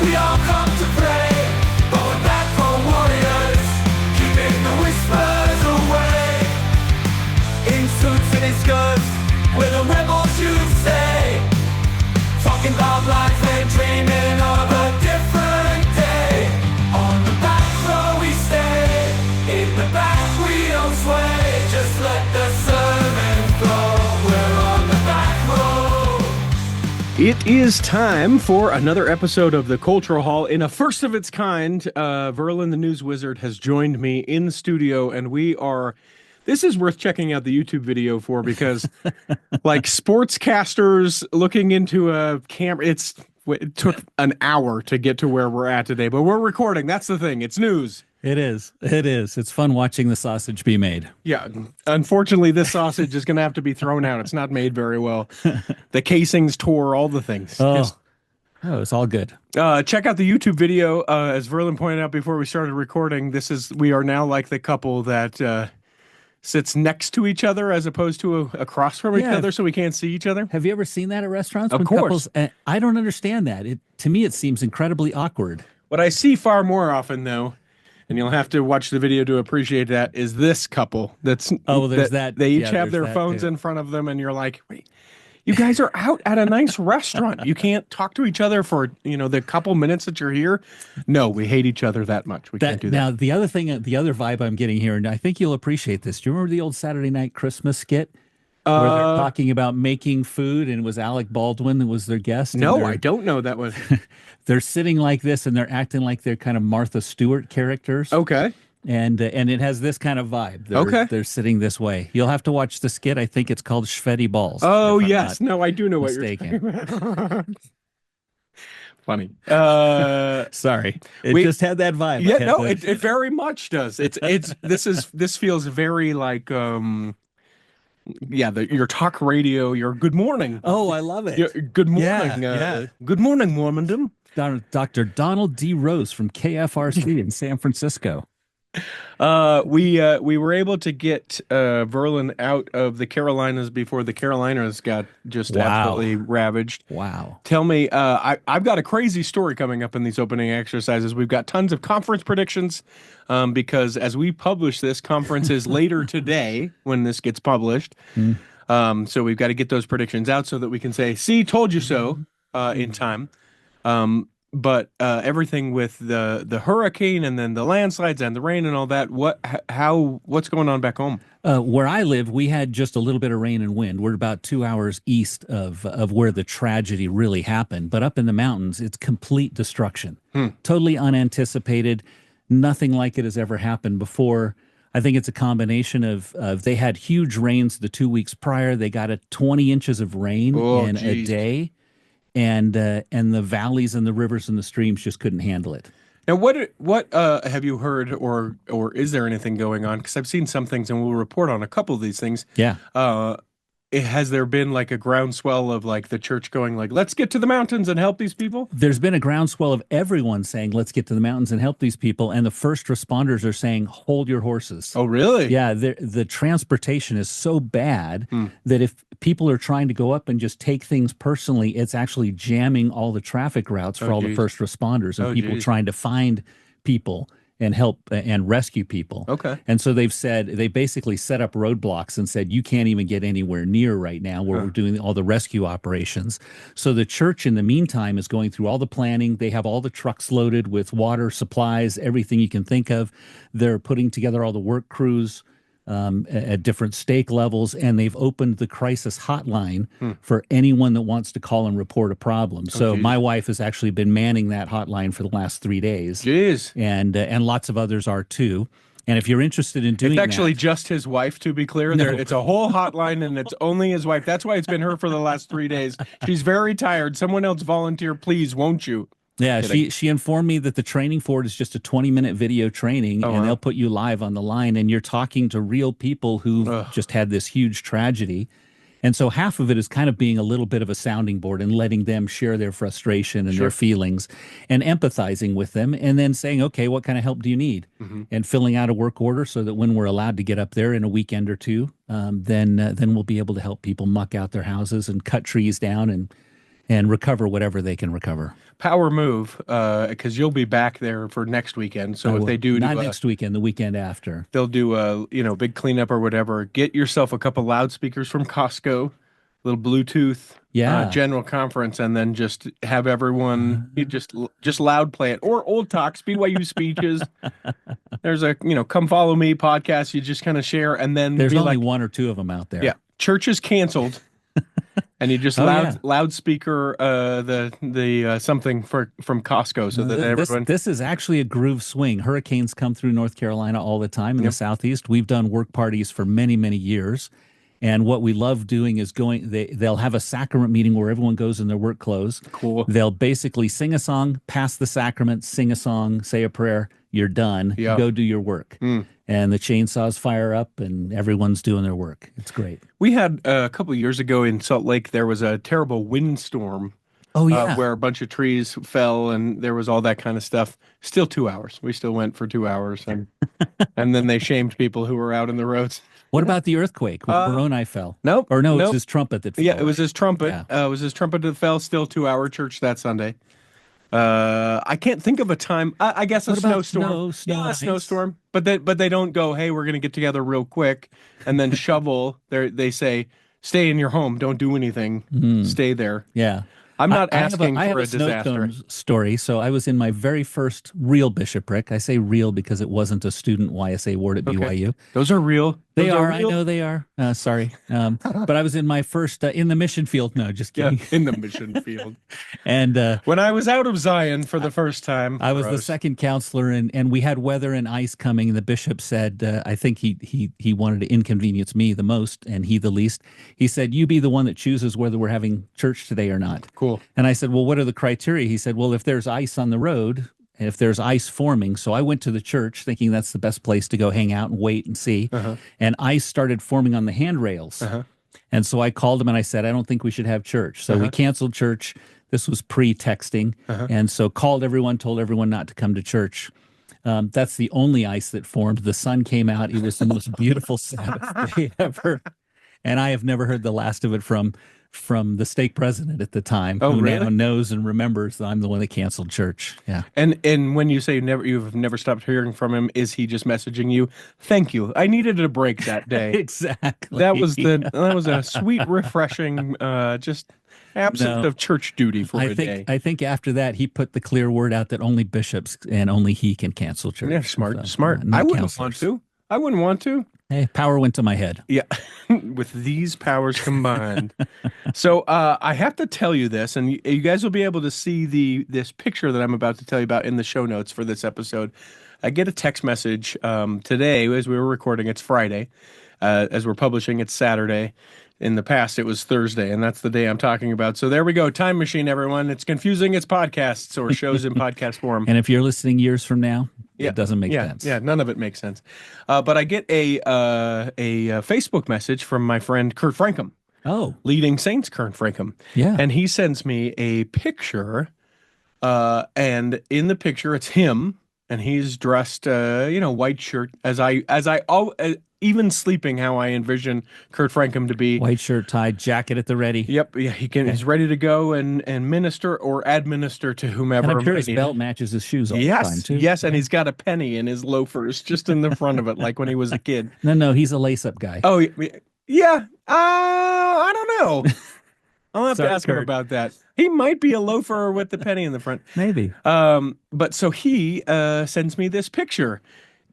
We all come to pray, going back for warriors, keeping the whispers away. In suits and in skirts, we're the rebels you say, talking about life and dreaming of a different day. On the back row we stay, in the back we don't sway, just let the sermon flow. We're on the back row. It is time for another episode of the Cultural Hall. In a first of its kind, Verlin the News Wizard has joined me in the studio, and this is worth checking out the YouTube video for, because like sportscasters looking into a camera, it took an hour to get to where we're at today, but we're recording. That's the thing. It's news. It is. It's fun watching the sausage be made. Yeah. Unfortunately, this sausage is going to have to be thrown out. It's not made very well. The casings tore, all the things. It's all good. Check out the YouTube video. As Verlin pointed out before we started recording, we are now like the couple that sits next to each other as opposed to across from each other, so we can't see each other. Have you ever seen that at restaurants? Of course. I don't understand that. To me, it seems incredibly awkward. What I see far more often, though, and you'll have to watch the video to appreciate that, is this couple. There's that. They each have their phones in front of them, and you're like, wait, you guys are out at a nice restaurant. You can't talk to each other for, the couple minutes that you're here. No, we hate each other that much. We can't do that. Now, the other vibe I'm getting here, and I think you'll appreciate this. Do you remember the old Saturday Night Christmas skit where they're talking about making food, and it was Alec Baldwin that was their guest? No, I don't know that was. They're sitting like this, and they're acting like they're kind of Martha Stewart characters. Okay. And it has this kind of vibe. They're sitting this way. You'll have to watch the skit. I think it's called Shveddy Balls. Oh, yes. No, I do know mistaken. What you're talking about. Funny. Sorry. It just had that vibe. Yeah, no, it very much does. This feels very like your talk radio, your good morning. Oh, I love it. Good morning. Yeah. Good morning, Mormondom. Dr. Donald D. Rose from KFRC in San Francisco. We were able to get Verlin out of the Carolinas before the Carolinas got just absolutely ravaged. Wow. Tell me, I've got a crazy story coming up in these opening exercises. We've got tons of conference predictions because as we publish this, conference is later today when this gets published. So we've got to get those predictions out so that we can say, see, told you so in time. But everything with the hurricane and then the landslides and the rain and all that, what's going on back home? Where I live, we had just a little bit of rain and wind. We're about 2 hours east of where the tragedy really happened. But up in the mountains, it's complete destruction. Totally unanticipated. Nothing like it has ever happened before. I think it's a combination of they had huge rains the 2 weeks prior. They got 20 inches of rain in a day. And the valleys and the rivers and the streams just couldn't handle it. Now, what have you heard, or is there anything going on? Because I've seen some things, and we'll report on a couple of these things. Yeah. Has there been like a groundswell of like the church going like, let's get to the mountains and help these people? There's been a groundswell of everyone saying, let's get to the mountains and help these people. And the first responders are saying, hold your horses. Oh, really? Yeah. The transportation is so bad that if people are trying to go up and just take things personally, it's actually jamming all the traffic routes for all the first responders and people trying to find people and help and rescue people. Okay. And so they basically set up roadblocks and said, you can't even get anywhere near right now where we're doing all the rescue operations. So the church in the meantime is going through all the planning. They have all the trucks loaded with water, supplies, everything you can think of. They're putting together all the work crews at different stake levels, and they've opened the crisis hotline for anyone that wants to call and report a problem. So my wife has actually been manning that hotline for the last 3 days. Jeez. And lots of others are too. And if you're interested in doing it's actually just his wife, to be clear. No. It's a whole hotline, and it's only his wife. That's why it's been her for the last 3 days. She's very tired. Someone else volunteer, please, won't you? Yeah, she informed me that the training for it is just a 20-minute video training, and they'll put you live on the line, and you're talking to real people who just had this huge tragedy. And so half of it is kind of being a little bit of a sounding board and letting them share their frustration and their feelings and empathizing with them, and then saying, okay, what kind of help do you need? And filling out a work order so that when we're allowed to get up there in a weekend or two, then we'll be able to help people muck out their houses and cut trees down and and recover whatever they can recover. Power move, because you'll be back there for next weekend. So if they do not next weekend, the weekend after, they'll do a big cleanup or whatever. Get yourself a couple loudspeakers from Costco, little Bluetooth, general conference, and then just have everyone just loud play it, or old talks, BYU speeches. There's a come follow me podcast. You just kind of share, and then there's only one or two of them out there. Yeah, church is canceled. And you just loudspeaker the something from Costco so that everyone. This is actually a groove swing. Hurricanes come through North Carolina all the time in the Southeast. We've done work parties for many, many years. And what we love doing is they'll have a sacrament meeting where everyone goes in their work clothes. Cool. They'll basically sing a song, pass the sacrament, sing a song, say a prayer. You're done. Yep. Go do your work. And the chainsaws fire up and everyone's doing their work. It's great. We had a couple of years ago in Salt Lake, there was a terrible windstorm. Oh, yeah. Where a bunch of trees fell and there was all that kind of stuff. Still 2 hours. We still went for 2 hours. And and then they shamed people who were out in the roads. What about the earthquake when Moroni fell? Nope. Or no, it's his trumpet that fell. Yeah, it was his trumpet. Yeah. It was his trumpet that fell. Still 2 hour church that Sunday. I can't think of a time. I guess a snowstorm. Snow a snowstorm. But they don't go, hey, we're going to get together real quick and then shovel. They say, stay in your home. Don't do anything. Stay there. Yeah. I'm not asking for I have a disaster. snowstorm story. So I was in my very first real bishopric. I say real because it wasn't a student YSA ward at BYU. Those are real. They Those are. real? I know they are. Sorry. But I was in my first in the mission field. No, just kidding. In the mission field. And when I was out of Zion for the first time, I was the second counselor, and we had weather and ice coming. And the bishop said, I think he wanted to inconvenience me the most and he the least. He said, you be the one that chooses whether we're having church today or not. Cool. And I said, well, what are the criteria? He said, well, if there's ice on the road, and if there's ice forming. So I went to the church thinking that's the best place to go hang out and wait and see. And ice started forming on the handrails. And so I called him and I said, I don't think we should have church. So we canceled church. This was pre-texting. And so called everyone, told everyone not to come to church. That's the only ice that formed. The sun came out. It was the most beautiful Sabbath day ever. And I have never heard the last of it from the stake president at the time, who now knows and remembers that I'm the one that canceled church. Yeah. And when you say you've never stopped hearing from him, is he just messaging you? Thank you. I needed a break that day. Exactly. That was a sweet, refreshing, just absence of church duty for a day. I think after that he put the clear word out that only bishops and only he can cancel church. Yeah, smart. I wouldn't want to. I wouldn't want to. Hey, power went to my head. Yeah, with these powers combined. So I have to tell you this, and you guys will be able to see this picture that I'm about to tell you about in the show notes for this episode. I get a text message today as we were recording. It's Friday. As we're publishing, it's Saturday. In the past, it was Thursday, and that's the day I'm talking about. So there we go. Time machine, everyone. It's confusing. It's podcasts or shows in podcast form. And if you're listening years from now, it doesn't make sense. Yeah, none of it makes sense. But I get a Facebook message from my friend Kurt Frankham. Oh. Leading Saints Kurt Frankham. Yeah. And he sends me a picture, and in the picture, it's him, and he's dressed, white shirt, even sleeping, how I envision Kurt Frankham to be. White shirt, tie, jacket at the ready. Yep, yeah, he's ready to go and minister or administer to whomever. And I'm sure his belt matches his shoes all the time, too. Yes, and he's got a penny in his loafers just in the front of it, like when he was a kid. No, he's a lace-up guy. Oh, yeah. I don't know. I'll have to ask him about that. He might be a loafer with the penny in the front. Maybe. But so he sends me this picture.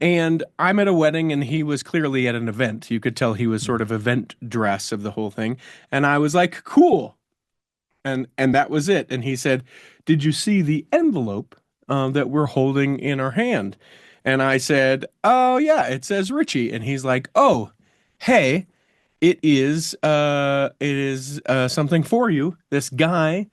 And I'm at a wedding, and he was clearly at an event. You could tell he was sort of event dress of the whole thing. And I was like, cool. And that was it. And he said, did you see the envelope that we're holding in our hand? And I said, oh, yeah, it says Richie. And he's like, oh, hey, it is something for you. This guy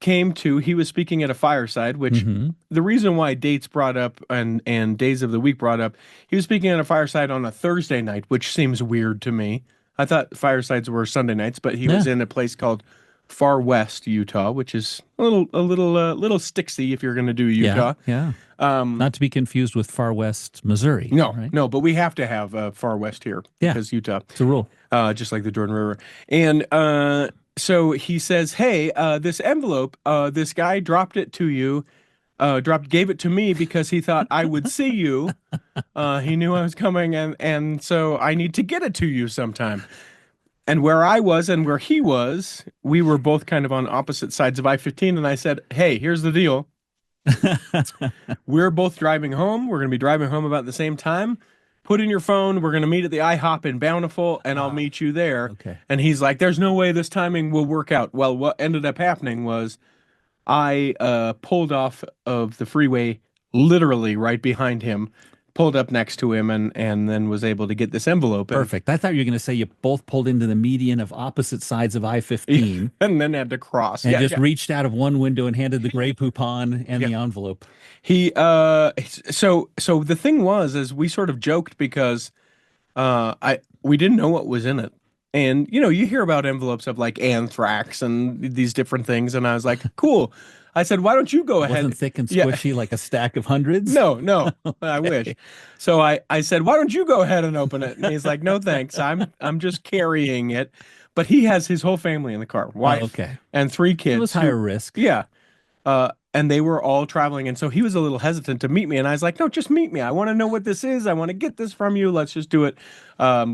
he was speaking at a fireside, which the reason why dates brought up and days of the week brought up, he was speaking at a fireside on a Thursday night, which seems weird to me. I thought firesides were Sunday nights, but he was in a place called Far West, Utah, which is a little Stixy if you're going to do Utah. Yeah. Not to be confused with Far West, Missouri. No, but we have to have Far West here because Utah. It's a rule. Just like the Jordan River. And so he says, "Hey, this envelope, this guy dropped it to you, gave it to me because he thought I would see you. He knew I was coming, and so I need to get it to you sometime." And where I was and where he was, we were both kind of on opposite sides of I-15. And I said, "Hey, here's the deal. We're both driving home. We're going to be driving home about the same time. Put in your phone. We're going to meet at the IHop in Bountiful, and I'll meet you there." Okay. And he's like, "There's no way this timing will work out." Well, what ended up happening was I pulled off of the freeway literally right behind him, pulled up next to him, and then was able to get this envelope. Perfect. I thought you were going to say you both pulled into the median of opposite sides of I-15 And then had to cross. and just reached out of one window and handed the gray poupon and the envelope. He so the thing was is we sort of joked because we didn't know what was in it. And you know, you hear about envelopes of like anthrax and these different things, and I was like, "Cool." I said, "Why don't you go ahead?" Wasn't thick and Yeah. squishy like a stack of hundreds? No, I wish. So I said, "Why don't you go ahead and open it?" And he's like, "No, thanks. I'm just carrying it." But he has his whole family in the car, wife, okay. and 3 kids. It was who- higher risk. Yeah. And they were all traveling. And so he was a little hesitant to meet me. And I was like, "No, just meet me. I want to know what this is. I want to get this from you. Let's just do it."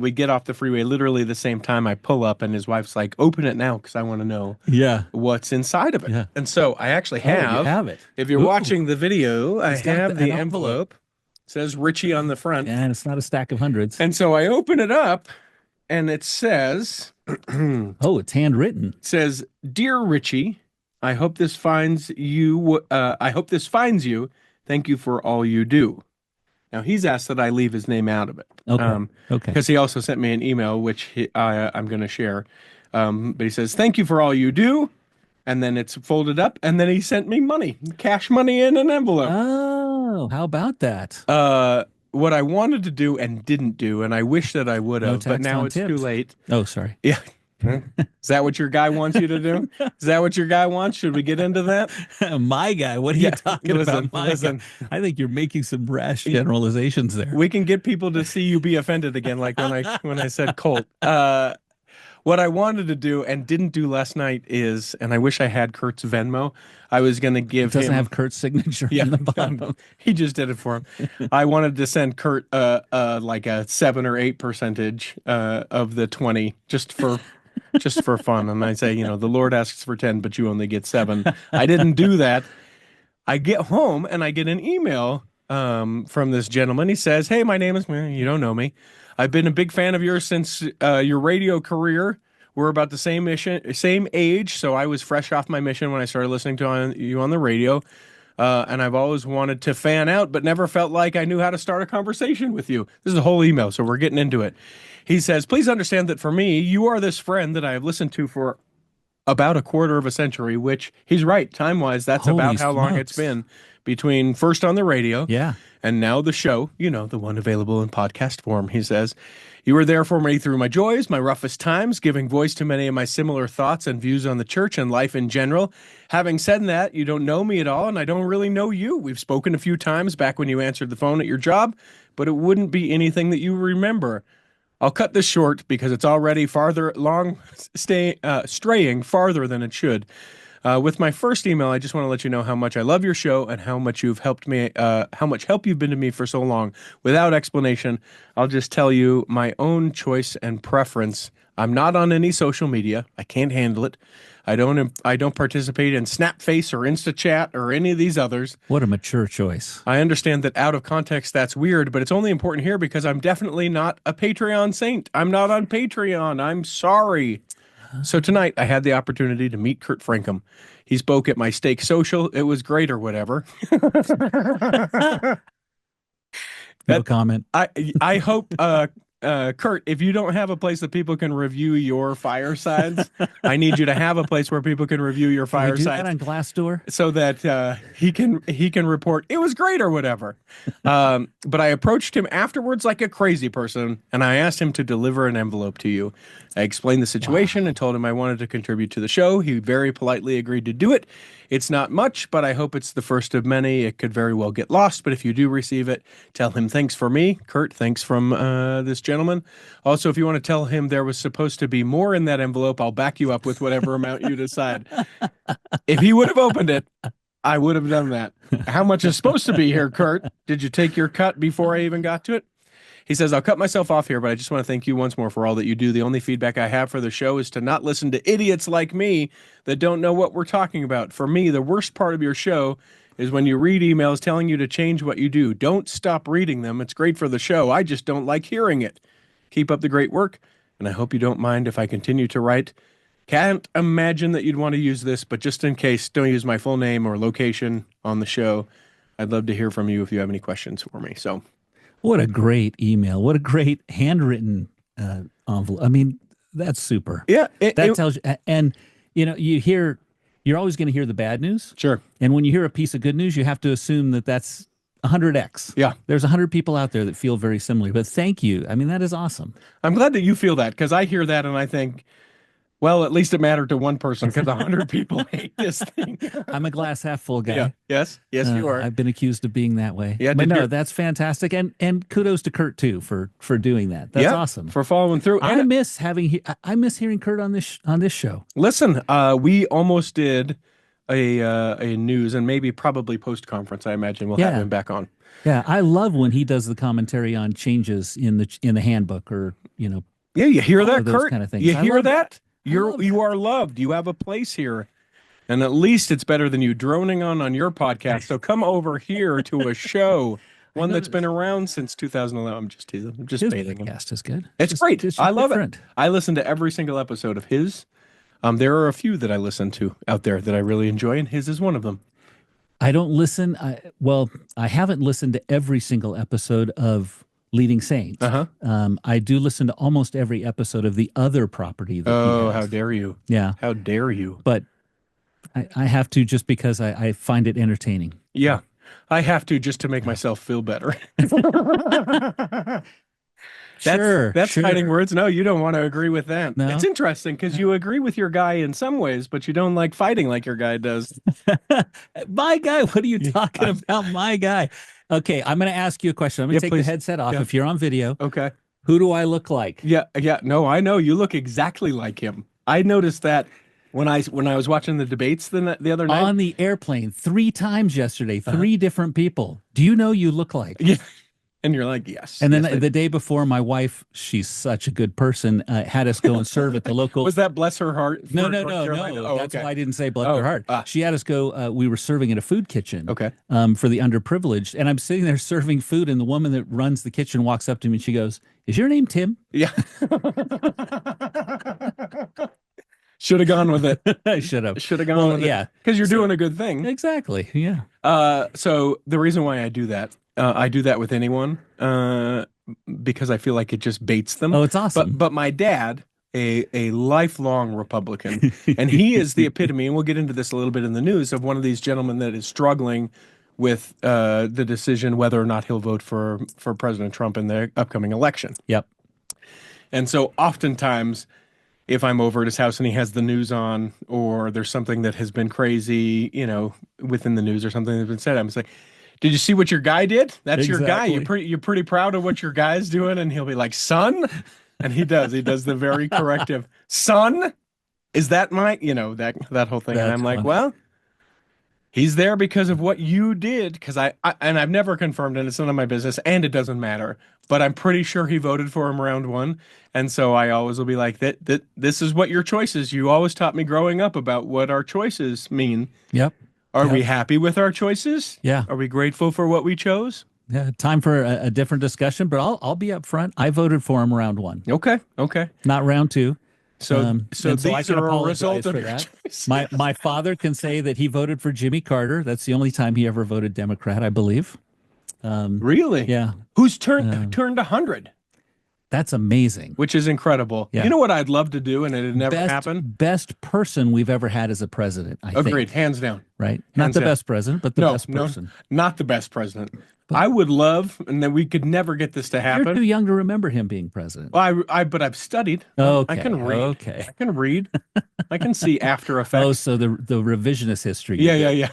We get off the freeway literally the same time. I pull up and his wife's like, "Open it now because I want to know Yeah. what's inside of it." Yeah. And so I actually Oh, you have, have it. if you're Ooh. watching the video, I It's got have an the envelope. envelope. It says Richie on the front. And it's not a stack of hundreds. And so I open it up and it says, Oh, it's handwritten. says, "Dear Richie, I hope this finds you. I hope this finds you. Thank you for all you do." Now he's asked that I leave his name out of it. Okay. Okay. Because he also sent me an email, which I'm going to share. But he says, "Thank you for all you do." And then it's folded up. And then he sent me money, cash money in an envelope. Oh, how about that? What I wanted to do and didn't do, and I wish that I would No have, but tax now on it's too tips. late. Oh, sorry. Yeah. Is that what your guy wants you to do? Is that what your guy wants? Should we get into that? My guy. What are you Yeah, talking listen, about? My listen. guy. I think you're making some rash generalizations there. We can get people to see you be offended again, like when I said Colt. What I wanted to do and didn't do last night is, and I wish I had Kurt's Venmo. I was going to give It doesn't him. have Kurt's signature Yeah, on the bottom. he just did it for him. I wanted to send Kurt like a 7 or 8% of the 20 just for fun. And I say, the Lord asks for 10, but you only get 7. I didn't do that. I get home and I get an email from this gentleman. He says, "Hey, my name is," you don't know me. "I've been a big fan of yours since your radio career. We're about the same age, so I was fresh off my mission when I started listening to you on the radio. And I've always wanted to fan out, but never felt like I knew how to start a conversation with you." This is a whole email, so we're getting into it. He says, "Please understand that for me, you are this friend that I have listened to for about a quarter of a century," which he's right. Time-wise, that's Holy about how long smokes. it's been between first on the radio Yeah. and now the show, the one available in podcast form. He says, "You were there for me through my joys, my roughest times, giving voice to many of my similar thoughts and views on the church and life in general. Having said that, you don't know me at all, and I don't really know you. We've spoken a few times back when you answered the phone at your job, but it wouldn't be anything that you remember. I'll cut this short because it's already straying farther than it should. With my first email, I just want to let you know how much I love your show and how much you've helped me, how much help you've been to me for so long. Without explanation, I'll just tell you my own choice and preference. I'm not on any social media. I can't handle it. I don't participate in Snapface or InstaChat or any of these others. What a mature choice. I understand that out of context that's weird, but it's only important here because I'm definitely not a Patreon saint. I'm not on Patreon. I'm sorry." So tonight I had the opportunity to meet Kurt Frankham. He spoke at my steak social. It was great or whatever. No comment. I hope, Kurt, if you don't have a place that people can review your firesides, I need you to have a place where people can review your Can we do that firesides on Glassdoor? so that he can report it was great or whatever. But I approached him afterwards like a crazy person, and I asked him to deliver an envelope to you. I explained the situation and told him I wanted to contribute to the show. He very politely agreed to do it. It's not much, but I hope it's the first of many. It could very well get lost, but if you do receive it, tell him thanks for me. Kurt, thanks from this gentleman. Also, if you want to tell him there was supposed to be more in that envelope, I'll back you up with whatever amount you decide. If he would have opened it, I would have done that. How much is supposed to be here, Kurt? Did you take your cut before I even got to it? He says, I'll cut myself off here, but I just want to thank you once more for all that you do. The only feedback I have for the show is to not listen to idiots like me that don't know what we're talking about. For me, the worst part of your show is when you read emails telling you to change what you do. Don't stop reading them. It's great for the show. I just don't like hearing it. Keep up the great work, and I hope you don't mind if I continue to write. Can't imagine that you'd want to use this, but just in case, don't use my full name or location on the show. I'd love to hear from you if you have any questions for me. So, what a great email. What a great handwritten envelope. I mean, that's super. yeah, That tells you, and you're always going to hear the bad news. sure. And when you hear a piece of good news, you have to assume that that's 100x. Yeah. There's 100 people out there that feel very similarly, but thank you. I mean, that is awesome. I'm glad that you feel that, because I hear that and I think, well, at least it mattered to one person, because 100 people hate this thing. I'm a glass half full guy. Yeah. Yes, you are. I've been accused of being that way. Yeah, but did no, you- that's fantastic, and kudos to Kurt too for doing that. That's Yeah, awesome. for following through. I And miss hearing Kurt on this show. listen, we almost did a news, and maybe probably post conference. I imagine we'll have Yeah. him back on. Yeah, I love when he does the commentary on changes in the handbook, or Yeah, you hear all that, of those Kurt? kind of things. You I hear love that? love You are loved. You have a place here. And at least it's better than you droning on your podcast. So come over here to a show, one that's been around since 2011. I'm just teasing. I'm just his baiting him. podcast is good. It's great. It's I love different. it. I listen to every single episode of his. There are a few that I listen to out there that I really enjoy, and his is one of them. I don't listen. I haven't listened to every single episode of Leading Saints. I do listen to almost every episode of the other property. That Oh, he has. how dare you? Yeah, How dare you? but I have to, just because I find it entertaining. Yeah, I have to, just to make myself feel better. That's sure. fighting words. No, you don't want to agree with that. No? It's interesting because you agree with your guy in some ways, but you don't like fighting like your guy does. My guy, what are you talking about? My guy. Okay, I'm going to ask you a question. I'm going to take please. the headset off. Yeah. If you're on video, Okay. who do I look like? Yeah. No, I know you look exactly like him. I noticed that when I was watching the debates the other night. On the airplane 3 times yesterday, 3 different people. Do you know you look like? Yeah. And you're like, yes. And then yes, I the day before, my wife, she's such a good person, had us go and serve at the local. was that bless her heart? No, for no, North no, Carolina? no. Oh, That's okay. why I didn't say bless Oh, her heart. She had us go. We were serving at a food kitchen. Okay. For the underprivileged, and I'm sitting there serving food, and the woman that runs the kitchen walks up to me and she goes, "Is your name Tim?" Yeah. Should have gone with it. I should have. Should have gone with it. Yeah, Because you're doing a good thing. exactly. Yeah. So the reason why I do that with anyone, because I feel like it just baits them. Oh, it's awesome. But my dad, a lifelong Republican, and he is the epitome, and we'll get into this a little bit in the news, of one of these gentlemen that is struggling with the decision whether or not he'll vote for President Trump in the upcoming election. Yep. And so oftentimes, if I'm over at his house and he has the news on, or there's something that has been crazy, within the news or something that's been said, I'm just like, did you see what your guy did? That's your guy. Exactly. You're pretty proud of what your guy's doing. And he'll be like, son? And he does the very corrective, son? Is that my, that whole thing. And That's I'm like, funny. well, he's there because of what you did. Because and I've never confirmed, and it's none of my business, and it doesn't matter. But I'm pretty sure he voted for him round 1. And so I always will be like, that this is what your choices. You always taught me growing up about what our choices mean. Yep. Are we happy with our choices? Yeah. Are we grateful for what we chose? Yeah. Time for a different discussion, but I'll be up front. I voted for him round 1, Okay. not round 2. So And these I can are a apologize result of for your that. choices. My father can say that he voted for Jimmy Carter. That's the only time he ever voted Democrat, I believe. Really? Yeah. Who's turned 100, That's amazing. which is incredible. Yeah. You know what I'd love to do, and it never happened? Best person we've ever had as a president, I Agreed, think. hands down. Right? Not Hands the down. best president, but the best No, person. not the best president. I would love, and then we could never get this to You're happen. too young to remember him being president. Well, but I've studied. Okay. I can read. Okay. I can read. I can see after Oh, effects. so the revisionist history. Yeah.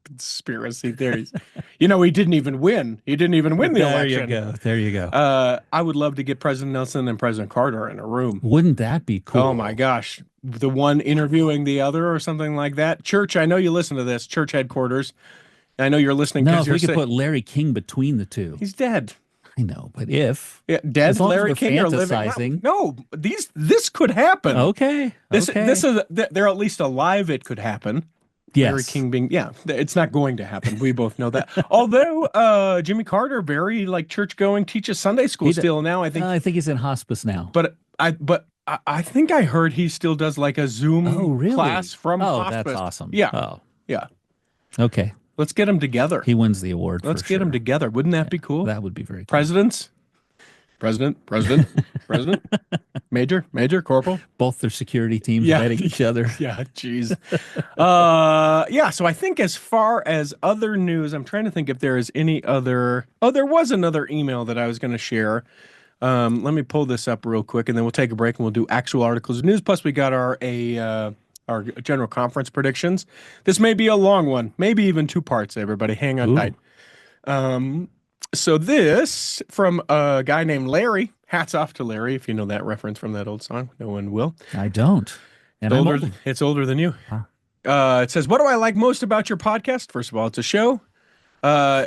Conspiracy theories. He didn't even win. He didn't even win the election. There you go. I would love to get President Nelson and President Carter in a room. Wouldn't that be cool? Oh my gosh. The one interviewing the other or something like that. Church, I know you listen to this. Church headquarters. I know you're listening. No, if you're we could put Larry King between the two. He's dead. I know, but if dead as long as Larry we're King are living. fantasizing. No, this could happen. Okay. This is they're at least alive. It could happen. Yes. Larry King being it's not going to happen. We both know that. Although Jimmy Carter, very church going, teaches Sunday school still now. I think he's in hospice now. But I think I heard he still does a Zoom class from hospice. That's awesome. Yeah. Oh. Yeah. Okay. Let's get them together. He wins the award. Let's get them together. Wouldn't that be cool? That would be very cool. President, major, corporal. Both their security teams fighting each other. Yeah, jeez. So I think as far as other news, I'm trying to think if there is any other. Oh, there was another email that I was going to share. Let me pull this up real quick, and then we'll take a break and we'll do actual articles of news. Plus, we got our general conference predictions. This may be a long one, maybe even 2 parts. Everybody, hang on tight. So this from a guy named Larry. Hats off to Larry, if you know that reference from that old song. No one will. I don't. And It's older than you. It says, what do I like most about your podcast? First of all, it's a show.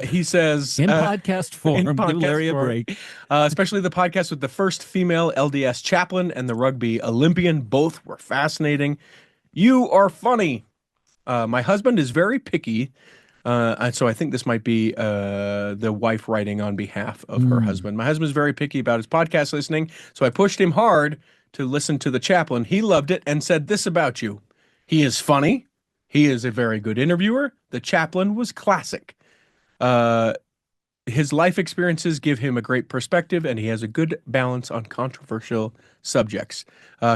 He says... In podcast form, give Larry a break. Especially the podcast with the first female LDS chaplain and the rugby Olympian. Both were fascinating. You are funny. My husband is very picky. And so I think this might be the wife writing on behalf of her husband. My husband is very picky about his podcast listening, so I pushed him hard to listen to the chaplain. He loved it and said this about you. He is funny. He is a very good interviewer. The chaplain was classic. His life experiences give him a great perspective, and he has a good balance on controversial subjects.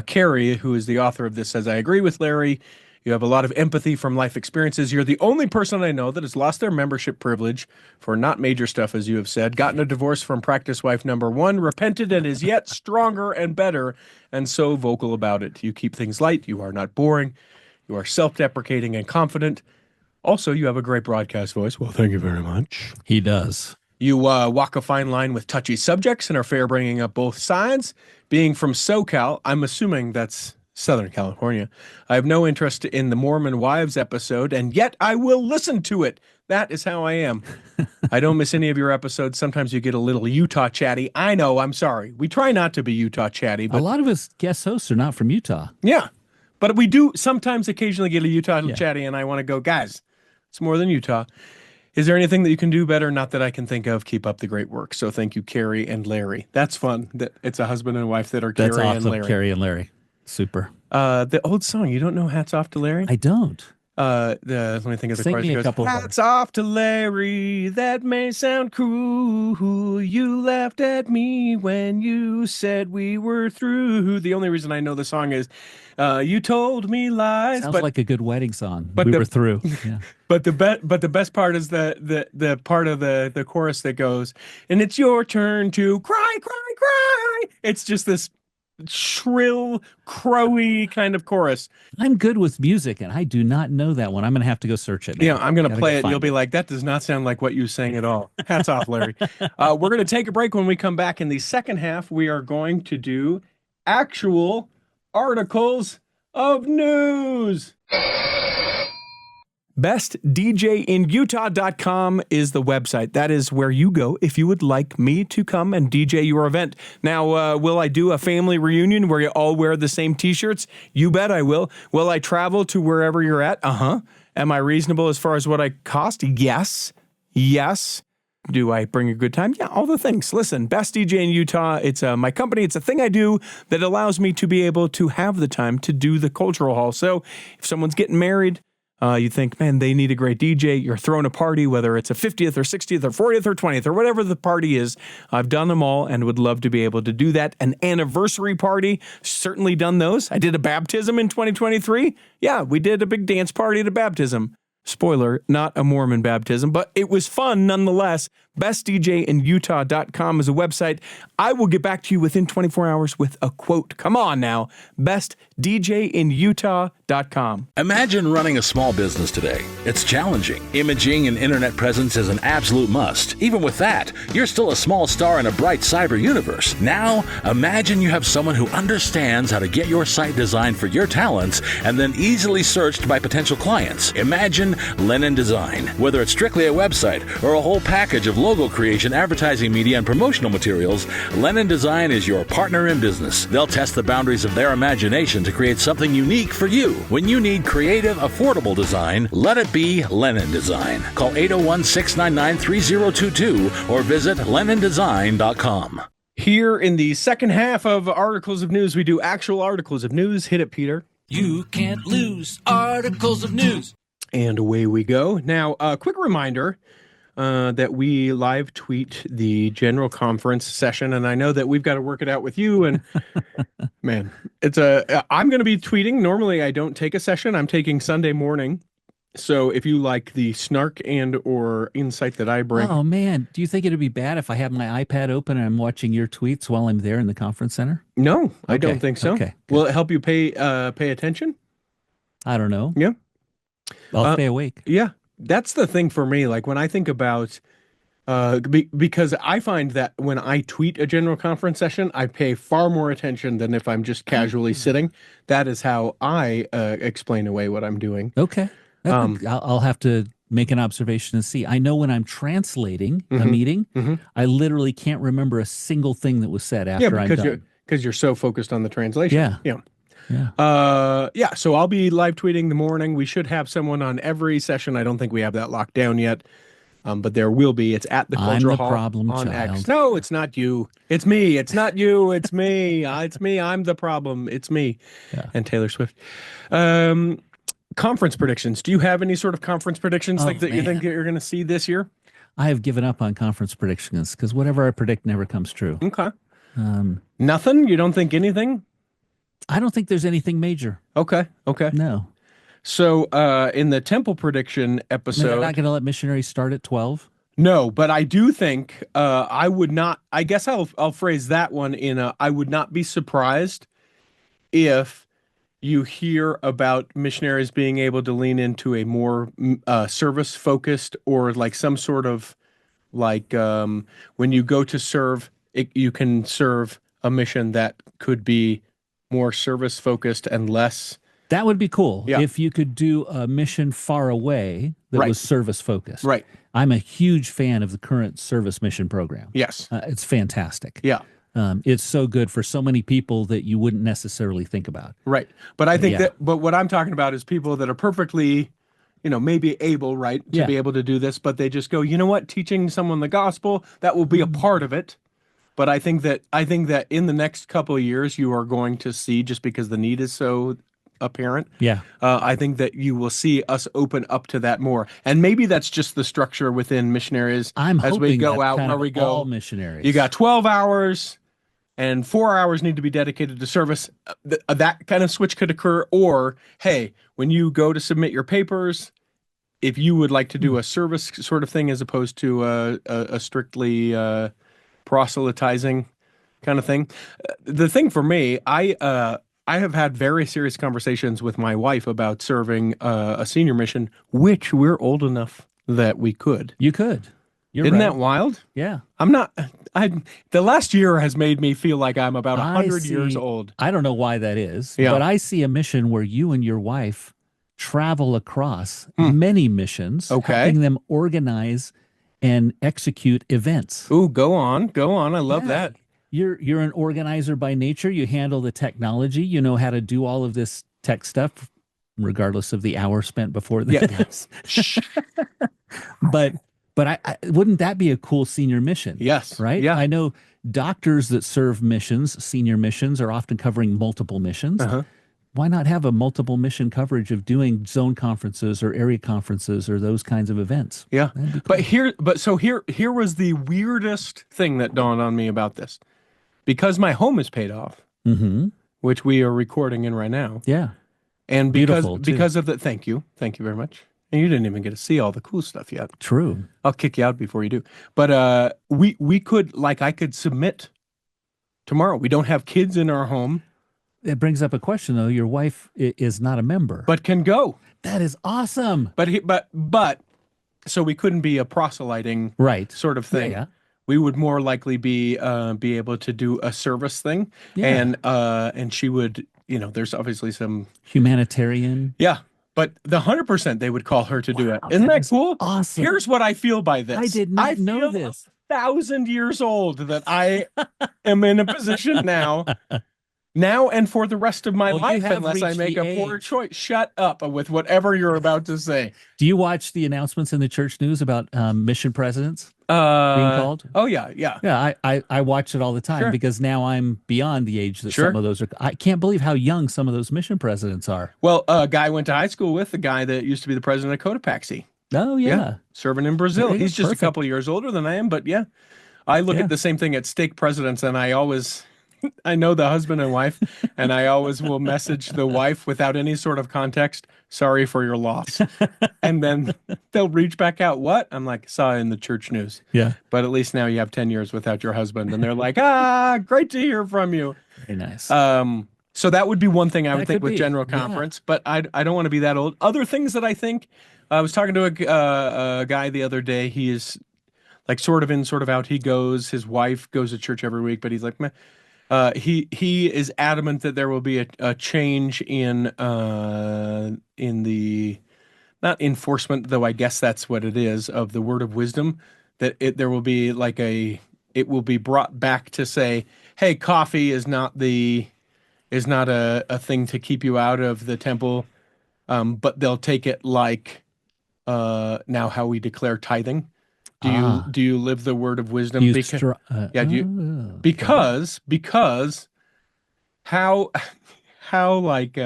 Carrie, who is the author of this, says, I agree with Larry. You have a lot of empathy from life experiences. You're the only person I know that has lost their membership privilege for not major stuff, as you have said, gotten a divorce from practice wife number 1, repented and is yet stronger and better, and so vocal about it. You keep things light. You are not boring. You are self-deprecating and confident. Also, you have a great broadcast voice. Well, thank you very much. He does. You walk a fine line with touchy subjects and are fair bringing up both sides. Being from SoCal, I'm assuming that's Southern California. I have no interest in the Mormon Wives episode, and yet I will listen to it. That is how I am. I don't miss any of your episodes. Sometimes you get a little Utah chatty. I know, I'm sorry. We try not to be Utah chatty. But a lot of his guest hosts are not from Utah. Yeah, but we do sometimes occasionally get a Utah chatty, and I want to go, guys, it's more than Utah. Is there anything that you can do better? Not that I can think of. Keep up the great work. So thank you, Carrie and Larry. That's fun. It's a husband and wife that are That's Carrie awesome, and Larry. Carrie and Larry. Super. The old song, you don't know Hats Off to Larry? I don't. Let me think of the Sing chorus. me It a goes, couple of Hats off to Larry, that may sound cruel. You laughed at me when you said we were through. The only reason I know the song is you told me lies. Sounds like a good wedding song. But we were through. Yeah. But the best part is the part of the chorus that goes, and it's your turn to cry, cry, cry. It's just this shrill, crowy kind of chorus. I'm good with music, and I do not know that one. I'm going to have to go search it now. Yeah, I'm going to play it. You'll find be like, that does not sound like what you sang at all. Hats off, Larry. We're going to take a break. When we come back in the second half, we are going to do actual articles of news. BestDJinUtah.com is the website. That is where you go if you would like me to come and DJ your event. Now, will I do a family reunion where you all wear the same t-shirts? You bet I will. Will I travel to wherever you're at? Am I reasonable as far as what I cost? Yes. Do I bring a good time? Yeah, all the things. Listen, Best DJ in Utah, it's my company. It's a thing I do that allows me to be able to have the time to do the cultural hall. So if someone's getting married, you think, man, they need a great DJ. You're throwing a party, whether it's a 50th or 60th or 40th or 20th or whatever the party is. I've done them all and would love to be able to do that. An anniversary party, certainly done those. I did a baptism in 2023. Yeah, we did a big dance party at a baptism. Spoiler, not a Mormon baptism, but it was fun nonetheless. BestDJinUtah.com is a website. I will get back to you within 24 hours with a quote. Come on now. BestDJinUtah.com. Imagine running a small business today. It's challenging. Imaging and internet presence is an absolute must. Even with that, you're still a small star in a bright cyber universe. Now, imagine you have someone who understands how to get your site designed for your talents and then easily searched by potential clients. Imagine Lennon Design. Whether it's strictly a website or a whole package of logo creation, advertising media, and promotional materials, Lennon Design is your partner in business. They'll test the boundaries of their imagination to create something unique for you. When you need creative, affordable design, let it be Lennon Design. Call 801-699-3022 or visit LennonDesign.com. Here in the second half of Articles of News, we do actual articles of news. Hit it, Peter. You can't lose articles of news. And away we go. Now, a quick reminder that we live tweet the general conference session, and I know that we've got to work it out with you. And man, I'm going to be tweeting. Normally, I don't take a session. I'm taking Sunday morning. So if you like the snark and or insight that I bring, Oh man, do you think it'd be bad if I have my iPad open and I'm watching your tweets while I'm there in the conference center? no, I Okay, don't think so. okay, good. Will it help you pay attention? I don't know. Yeah. I'll stay awake. Yeah, that's the thing for me. Like when I think about, because I find that when I tweet a general conference session, I pay far more attention than if I'm just casually sitting. That is how I explain away what I'm doing. Okay. I'll have to make an observation and see. I know when I'm translating a meeting, I literally can't remember a single thing that was said after I'm done. Because you're so focused on the translation. Yeah. Yeah. Yeah. So I'll be live tweeting the morning. We should have someone on every session. I don't think we have that locked down yet. But there will be. It's at the I'm Cultural the Hall problem on child. X. No, it's not you. It's me. It's not you. It's me. It's me. I'm the problem. It's me. Yeah. And Taylor Swift. Conference predictions. Do you have any sort of conference predictions that you think you're going to see this year? I have given up on conference predictions because whatever I predict never comes true. Okay. Nothing? You don't think anything? I don't think there's anything major. Okay. No. So in the temple prediction episode, They're not going to let missionaries start at 12. no, but I do think I would not. I guess I'll phrase that one in I would not be surprised if you hear about missionaries being able to lean into a more service focused or like some sort of like when you go to serve, you can serve a mission that could be more service focused and less. That would be cool Yeah. if you could do a mission far away that Right. was service focused. Right. I'm a huge fan of the current service mission program. Yes. It's fantastic. Yeah. It's so good for so many people that you wouldn't necessarily think about. Right. But I think Yeah. but what I'm talking about is people that are perfectly, maybe able, right, to Yeah. be able to do this, but they just go, you know what, teaching someone the gospel, that will be a part of it. But I think that in the next couple of years, you are going to see, just because the need is so apparent. Yeah. I think that you will see us open up to that more. And maybe that's just the structure within missionaries I'm as hoping we go that's out kind where of we all go. missionaries. You got 12 hours and 4 hours need to be dedicated to service. That kind of switch could occur. Or, hey, when you go to submit your papers, if you would like to do a service sort of thing as opposed to a strictly proselytizing kind of thing. The thing for me, I have had very serious conversations with my wife about serving a senior mission, which we're old enough that we could. You could. You're Isn't right. that wild? Yeah. The last year has made me feel like I'm about 100 years see- old. I don't know why that is, Yeah. but I see a mission where you and your wife travel across many missions, Okay. helping them organize and execute events. Ooh, go on. I love Yeah. that. You're an organizer by nature. You handle the technology. You know how to do all of this tech stuff, regardless of the hour spent before this. But I wouldn't that be a cool senior mission? Yes. Right? Yeah. I know doctors that serve missions, senior missions, are often covering multiple missions. Uh-huh. Why not have a multiple mission coverage of doing zone conferences or area conferences or those kinds of events? Yeah. That'd be But here was the weirdest thing that dawned on me about this. Because my home is paid off, Mm-hmm. which we are recording in right now. Yeah. And Beautiful, too. because of the thank you very much. And you didn't even get to see all the cool stuff yet. True. I'll kick you out before you do. But we could, like, I could submit tomorrow. We don't have kids in our home, It brings up a question, though. Your wife is not a member. but can go. That is awesome. But so we couldn't be a proselyting Right. sort of thing. Yeah. We would more likely be able to do a service thing, Yeah. and she would, there's obviously some, Humanitarian. yeah, but the 100% they would call her to do it. Wow, Isn't that that is cool? awesome. Here's what I feel by this. I did not know feel this. 1,000 years old that I am in a position now and for the rest of my Well, you life, have unless I reached make the a poor age. choice. Shut up with whatever you're about to say. Do you watch the announcements in the church news about mission presidents being Uh, called? oh yeah, yeah. Yeah, I watch it all the time Sure. because now I'm beyond the age that Sure. some of those are. I can't believe how young some of those mission presidents are. Well, a guy I went to high school with, the guy that used to be the president of Cotopaxi. Oh, yeah. Serving in Brazil. There you go. He's just Perfect. a couple of years older than I am, but yeah. I look Yeah. at the same thing at stake presidents, and I always, I know the husband and wife, and I always will message the wife without any sort of context, sorry for your loss. And then they'll reach back out, what? I'm like, saw it in the church news. Yeah. But at least now you have 10 years without your husband. And they're like, great to hear from you. Very nice. So that would be one thing I would That think could with be, General yeah. Conference, but I don't want to be that old. Other things that I think, I was talking to a guy the other day. He is like sort of in, sort of out. He goes, his wife goes to church every week, but he's like, meh. He is adamant that there will be a change in the, not enforcement, though I guess that's what it is, of the word of wisdom, that there will be like it will be brought back to say, hey, coffee is not a thing to keep you out of the temple, but they'll take it like now how we declare tithing. Do you live the word of wisdom? You Because yeah, because how like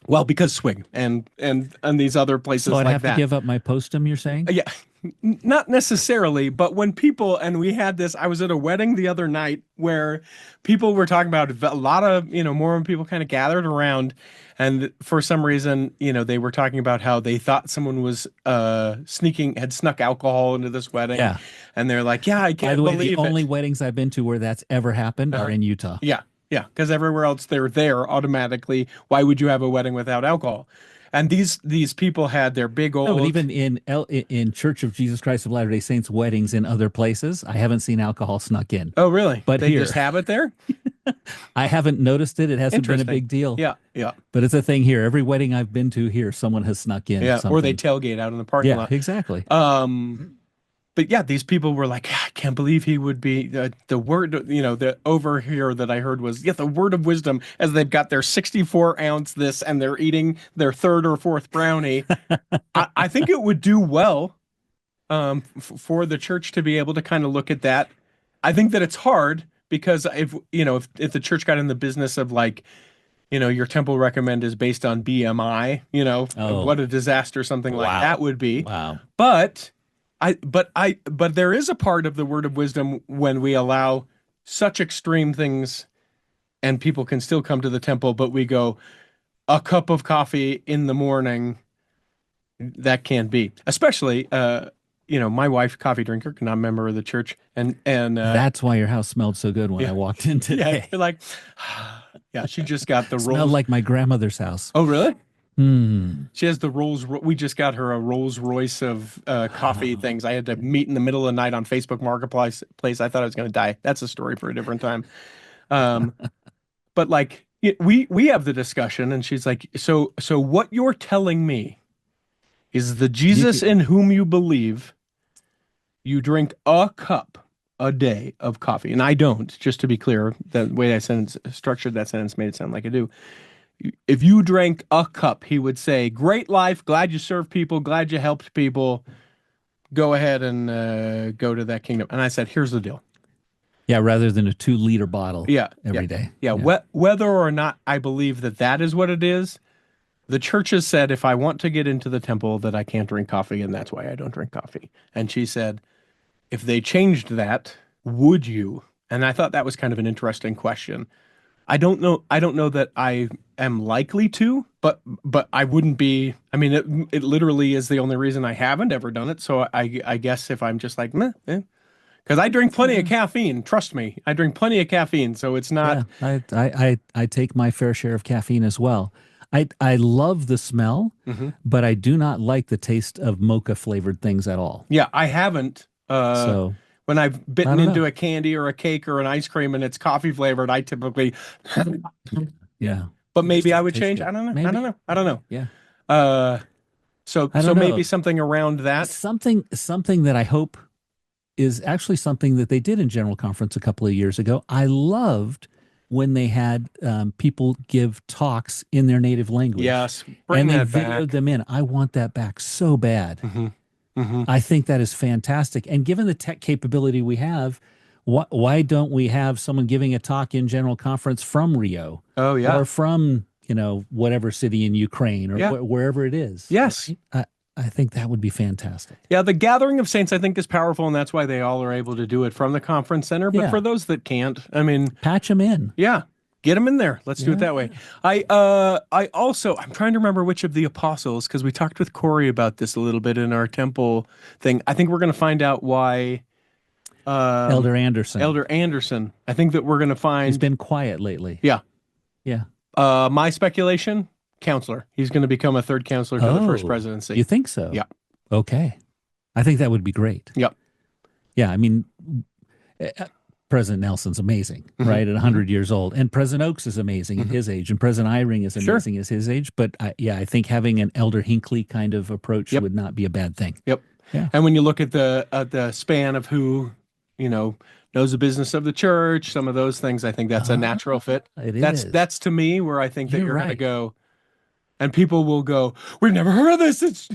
well, because swing and these other places so I'd like have that. to give up my postum, you're saying? Yeah, not necessarily, but when people, and we had this, I was at a wedding the other night where people were talking about a lot of, Mormon people kind of gathered around, and for some reason, they were talking about how they thought someone was had snuck alcohol into this wedding. Yeah. And they're like, yeah, I By can't the way, believe the it. only weddings I've been to where that's ever happened are in Utah. Yeah, yeah, because everywhere else they're there automatically. Why would you have a wedding without alcohol? And these people had their big old. No, but even in Church of Jesus Christ of Latter-day Saints weddings in other places, I haven't seen alcohol snuck in. Oh, really? But they here. just have it there. I haven't noticed it. It hasn't been a Interesting. big deal. Yeah, yeah, But it's a thing here. Every wedding I've been to here, someone has snuck in. yeah. Or they something. tailgate out in the parking Yeah, lot. exactly. But yeah, these people were like, I can't believe he would be the word, the over here that I heard was, the word of wisdom, as they've got their 64-ounce this and they're eating their third or fourth brownie. I think it would do well for the church to be able to kind of look at that. I think that it's hard because if the church got in the business of like, your temple recommend is based on BMI, Oh. what a disaster something like Wow. that would be. Wow. But there is a part of the word of wisdom when we allow such extreme things and people can still come to the temple, but we go a cup of coffee in the morning. That can't be, especially, my wife, coffee drinker, not a member of the church. And That's why your house smelled so good when I walked in today. yeah, you're like, yeah, she just got the Smelled rolls. like my grandmother's house. Oh, really? Hmm. She has the we just got her a Rolls Royce of coffee things. I had to meet in the middle of the night on Facebook Marketplace. I thought I was going to die. That's a story for a different time. But like we have the discussion, and she's like, so what you're telling me is the Jesus in whom you believe, you drink a cup a day of coffee, and I don't. Just to be clear, the way I structured that sentence made it sound like I do. If you drank a cup, he would say, great life, glad you served people, glad you helped people. Go ahead and go to that kingdom. And I said, here's the deal. Yeah, rather than a 2-liter bottle every day. Yeah. Whether or not I believe that is what it is, the church has said if I want to get into the temple that I can't drink coffee, and that's why I don't drink coffee. And she said, if they changed that, would you? And I thought that was kind of an interesting question. I don't know. I don't know that I am likely to, but I wouldn't be. I mean, it literally is the only reason I haven't ever done it. So I guess if I'm just like meh, because I drink plenty of caffeine. Trust me, I drink plenty of caffeine. So it's Yeah, not. I take my fair share of caffeine as well. I love the smell, but I do not like the taste of mocha flavored things at all. Yeah, I haven't. So When I've I bitten don't into know. a candy or a cake or an ice cream and it's coffee flavored, I typically. Yeah, But maybe I would tastes change. good. I don't know. I Maybe. don't know. I don't know. Yeah, Uh, so I so don't maybe know. something around that. Something that I hope is actually something that they did in General Conference a couple of years ago. I loved when they had people give talks in their native language Yes, bring and they that videoed back. them in. I want that back so bad. Hmm. Hmm. I think that is fantastic. And given the tech capability we have, why don't we have someone giving a talk in General Conference from Rio Oh yeah, or from, whatever city in Ukraine or yeah. wherever it is? Yes. I think that would be fantastic. Yeah, the gathering of saints I think is powerful, and that's why they all are able to do it from the conference center. But for Yeah. those that can't, I mean, Patch them in. yeah, get them in there. Let's do it Yeah. that way. I also I'm trying to remember which of the apostles because we talked with Corey about this a little bit in our temple thing. I think we're going to find out why Elder Anderson. Elder Anderson. I think that we're going to He's find. been quiet lately. Yeah. Yeah. My speculation, counselor. He's going to become a third counselor to the first presidency. You think so? Yeah. Okay. I think that would be great. Yep. Yeah. I mean, President Nelson's amazing, right? At 100 years old. And President Oaks is amazing at his age. And President Eyring is Sure. amazing at his age. But I think having an Elder Hinckley kind of approach Yep. would not be a bad thing. Yep. Yeah. And when you look at the span of who, knows the business of the church, some of those things, I think that's a natural fit. That's to me where I think that You're you're going to right. go, and people will go, "We've never heard of this.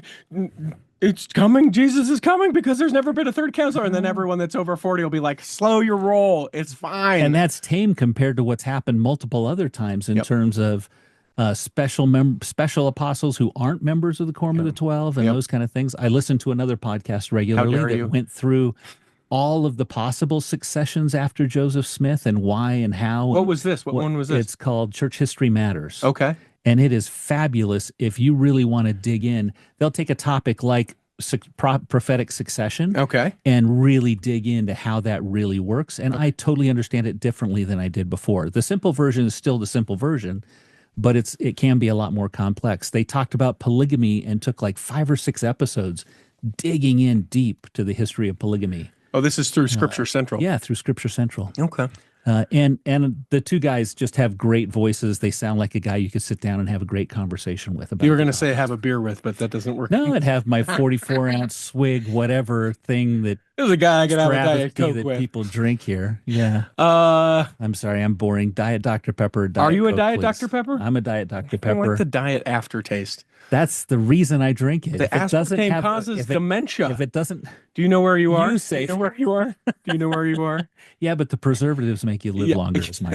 It's coming. Jesus is coming because there's never been a third counselor." And then everyone that's over 40 will be like, "Slow your roll. It's fine." And that's tame compared to what's happened multiple other times in Yep. terms of special apostles who aren't members of the Quorum of the 12 and Yep. those kind of things. I listen to another podcast regularly dare that you. went through all of the possible successions after Joseph Smith and why and how. What was this? What one was this? It's called Church History Matters. Okay. And it is fabulous if you really want to dig in. They'll take a topic like prophetic succession Okay. and really dig into how that really works. And I totally understand it differently than I did before. The simple version is still the simple version, but it can be a lot more complex. They talked about polygamy and took like 5 or 6 episodes digging in deep to the history of polygamy. Oh, this is through Scripture Central. Yeah, through Scripture Central. Okay. And the two guys just have great voices. They sound like a guy you could sit down and have a great conversation with. About You were going the to say have a beer with, but that doesn't work. No, I'd have my 44-ounce swig, whatever thing that There's a guy I could have a Diet travesty Coke that with. people drink here. Yeah. Uh, I'm sorry, I'm boring. Diet Dr. Pepper. Or Diet Are you a Coke, Diet please. Dr. Pepper? I'm a Diet Dr. I don't Pepper. like the diet aftertaste. That's the reason I drink it. The If it doesn't aspartame have- causes if it- dementia. If it doesn't, Do you know where you are? You say Do you know where you are? Do you know where you are? yeah, but the preservatives make you live Yeah. longer. Is my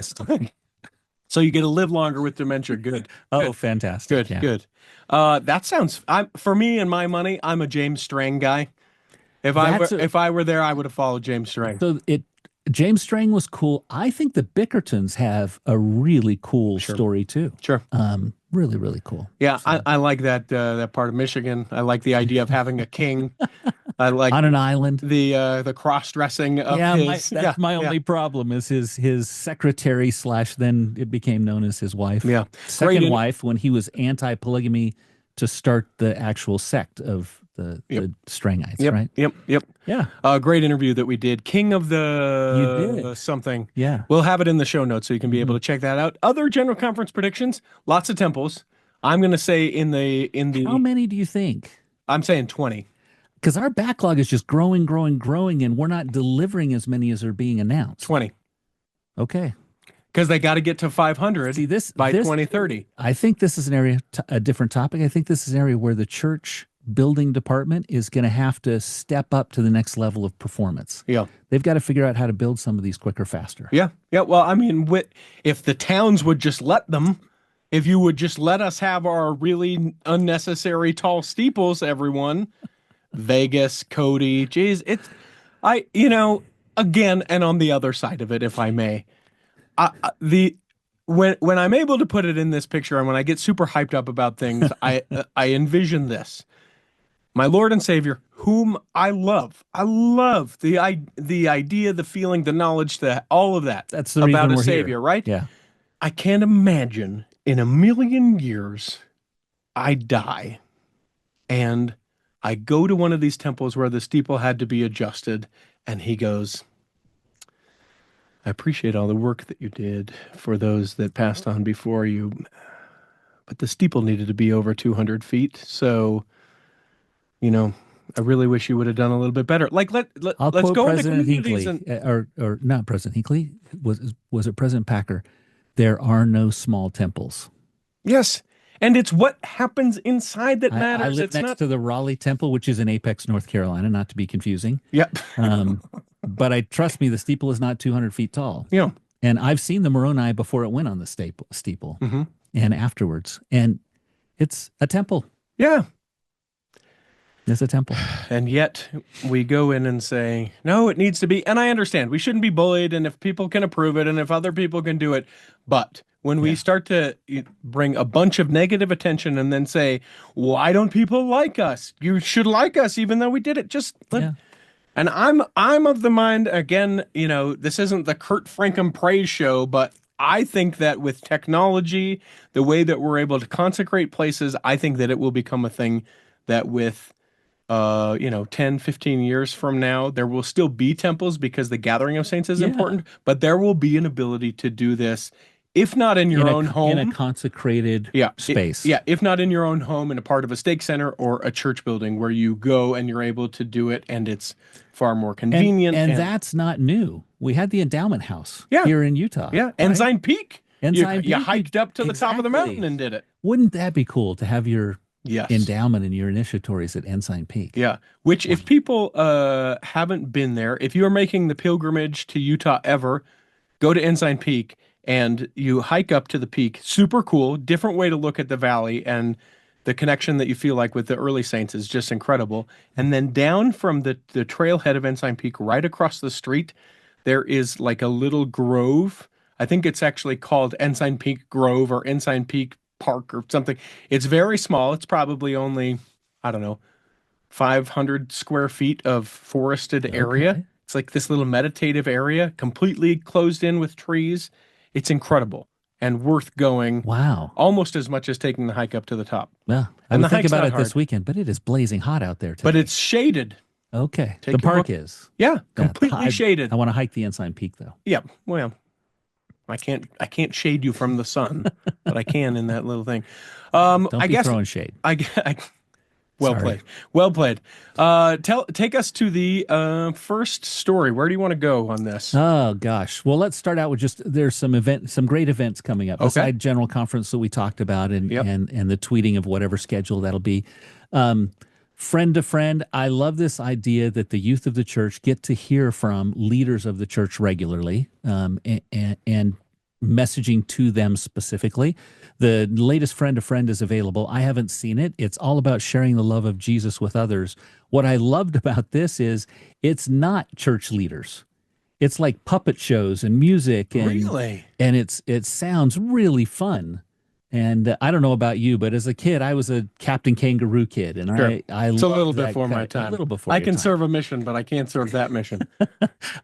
So you get to live longer with dementia. Good. Oh, fantastic. Good. Yeah. Good. That sounds. For me and my money, I'm a James Strang guy. If I were there, I would have followed James Strang. So James Strang was cool. I think the Bickertons have a really cool story too. Sure. Really, really cool. Yeah, I like that part of Michigan. I like the idea of having a king. I like On an island. the cross dressing of Yeah, his. that's my only problem is his secretary / then it became known as his wife. Yeah. Second Great wife when he was anti-polygamy to start the actual sect of the Strangites, Yep. right? Yep. Yeah. Great interview that we did. King of the You did. something. Yeah. We'll have it in the show notes so you can be able to check that out. Other general conference predictions, lots of temples. I'm going to say in the How many do you think? I'm saying 20. Because our backlog is just growing, and we're not delivering as many as are being announced. 20. Okay. Because they got to get to 500 See, by this- 2030. I think this is an area, a different topic. I think this is an area where the church building department is going to have to step up to the next level of performance. Yeah. They've got to figure out how to build some of these quicker, faster. Yeah. Well, I mean, if the towns would just let them, if you would just let us have our really unnecessary tall steeples, everyone, Vegas, Cody, geez, again, and on the other side of it, if I may, when I'm able to put it in this picture, and when I get super hyped up about things, I envision this. My Lord and Savior, whom I love. I love the idea, the feeling, the knowledge, all of that. That's the about reason a we're Savior, here. right? Yeah. I can't imagine in a million years I die and I go to one of these temples where the steeple had to be adjusted, and he goes, I appreciate all the work that you did for those that passed on before you, but the steeple needed to be over 200 feet. So, I really wish you would have done a little bit better. Like, let's quote go into President communities Hinckley, and or not President Hinckley. Was it President Packer? There are no small temples. yes. And it's what happens inside that I matters. live It's next not. to the Raleigh Temple, which is in Apex, North Carolina, not to be confusing. Yep. But trust me, the steeple is not 200 feet tall. Yeah. And I've seen the Moroni before it went on the steeple Mm-hmm. and afterwards. And it's a temple. Yeah. It's a temple. And yet we go in and say, no, it needs to be. And I understand we shouldn't be bullied. And if people can approve it and if other people can do it. But when we start to bring a bunch of negative attention and then say, why don't people like us? You should like us, even though we did it. Just let. Yeah. And I'm of the mind, again, this isn't the Kurt Franken praise show, but I think that with technology, the way that we're able to consecrate places, I think that it will become a thing that with 10, 15 years from now, there will still be temples because the gathering of saints is important, but there will be an ability to do this, if not in your own home. In a consecrated space. If not in your own home, in a part of a stake center or a church building where you go and you're able to do it, and it's far more convenient. And that's not new. We had the endowment house here in Utah. Yeah, right? Ensign Peak. Ensign You Peak. hiked up to the top of the mountain and did it. Wouldn't that be cool to have your Yes. endowment and your initiatories at Ensign Peak? Yeah, which if people haven't been there, if you are making the pilgrimage to Utah ever, go to Ensign Peak and you hike up to the peak. Super cool, different way to look at the valley, and the connection that you feel like with the early saints is just incredible. And then down from the trailhead of Ensign Peak, right across the street, there is like a little grove. I think it's actually called Ensign Peak Grove or Ensign Peak Park or something. It's very small. It's probably only, 500 square feet of forested area. It's like this little meditative area, completely closed in with trees. It's incredible and worth going. Wow. Almost as much as taking the hike up to the top. Well, I And would the think hike's about not it hard. this weekend, but it is blazing hot out there today. But it's shaded. okay. Take The your park book- is. Yeah, completely shaded. I want to hike the Ensign Peak though. Yeah, well, I can't shade you from the sun, but I can in that little thing. Don't I be guess throwing shade. well Sorry. played. Well played. Take us to the first story. Where do you want to go on this? Oh gosh. Well, let's start out with there's some great events coming up. Okay. Beside General Conference that we talked about and the tweeting of whatever schedule that'll be. Friend to friend, I love this idea that the youth of the church get to hear from leaders of the church regularly, and messaging to them specifically. The latest Friend to Friend is available. I haven't seen it. It's all about sharing the love of Jesus with others. What I loved about this is it's not church leaders. It's like puppet shows and music, and Really? and it sounds really fun. And I don't know about you, but as a kid, I was a Captain Kangaroo kid, and Sure. I It's a loved little that before my kind- time. A little before I your can time. serve a mission, but I can't serve that mission.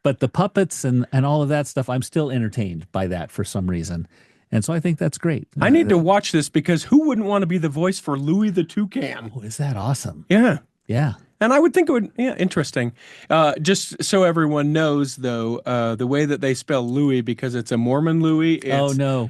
But the puppets and all of that stuff, I'm still entertained by that for some reason. And so I think that's great. I need to watch this because who wouldn't want to be the voice for Louis the Toucan? Oh, is that awesome? Yeah. Yeah. And I would think it would, interesting. Just so everyone knows, though, the way that they spell Louis, because it's a Mormon Louis, it's Oh, no.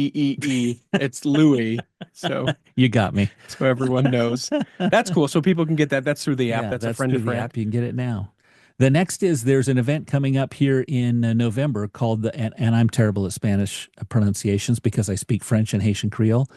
Louigheee. It's Louis. So You got me. everyone knows. That's cool. So people can get that. That's through the app. Yeah, that's a friend to through the friend. app. You can get it now. The next is there's an event coming up here in November called and I'm terrible at Spanish pronunciations because I speak French and Haitian Creole.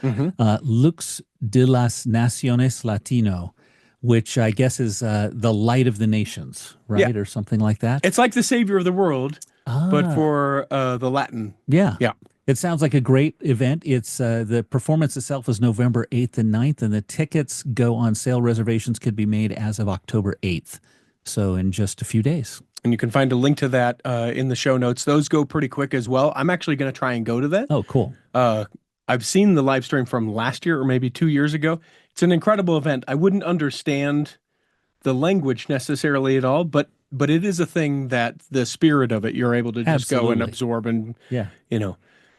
Lux de las Naciones Latino, which I guess is the light of the nations, right? Or something like that. It's like the savior of the world, but for the Latin. Yeah. Yeah. It sounds like a great event. It's the performance itself is November 8th and 9th, and the tickets go on sale. Reservations could be made as of October 8th. So in just a few days. And you can find a link to that in the show notes. Those go pretty quick as well. I'm actually going to try and go to that. Oh, cool. I've seen the live stream from last year or maybe 2 years ago. It's an incredible event. I wouldn't understand the language necessarily at all, but it is a thing that the spirit of it, you're able to just go and Absolutely. absorb and, Yeah. you know,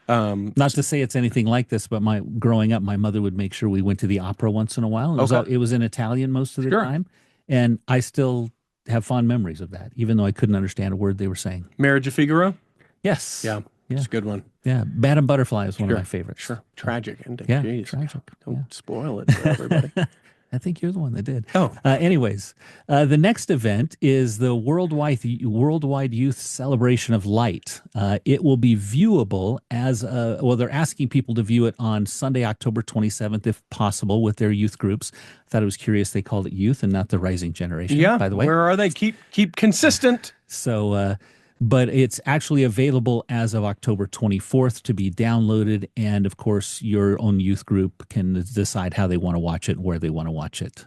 Not to say it's anything like this, but growing up, my mother would make sure we went to the opera once in a while. It was in Italian most of the Sure. time. And I still have fond memories of that, even though I couldn't understand a word they were saying. Marriage of Figaro. Yes. Yeah. Yeah. It's a good one. Yeah. Madame Butterfly is one Sure. of my favorites. Sure. Tragic ending. Yeah. Jeez. Tragic. Don't spoil it for everybody. I think you're the one that did. Oh. Anyways, the next event is the Worldwide Youth Celebration of Light. It will be viewable as, they're asking people to view it on Sunday, October 27th, if possible, with their youth groups. I thought it was curious they called it youth and not the rising generation, Yeah. by the way. Where are they? Keep consistent. So, but it's actually available as of October 24th to be downloaded. And of course, your own youth group can decide how they want to watch it, where they want to watch it.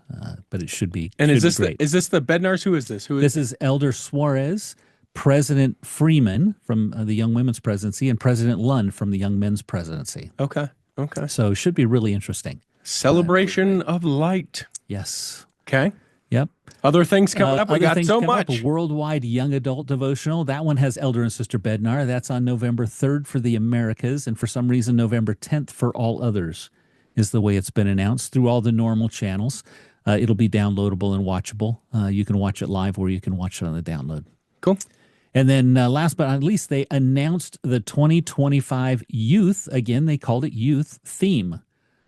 But it should be. And is this great. the Bednars? Who is this? This is Elder Suarez, President Freeman from the Young Women's Presidency, and President Lund from the Young Men's Presidency. Okay. Okay. So it should be really interesting. Celebration of Light. Yes. Okay. Yep. Other things coming up. We Other got things so coming up, much. a worldwide young adult devotional. That one has Elder and Sister Bednar. That's on November 3rd for the Americas. And for some reason, November 10th for all others is the way it's been announced through all the normal channels. It'll be downloadable and watchable. You can watch it live or you can watch it on the download. Cool. And then last but not least, they announced the 2025 youth, again, they called it youth theme.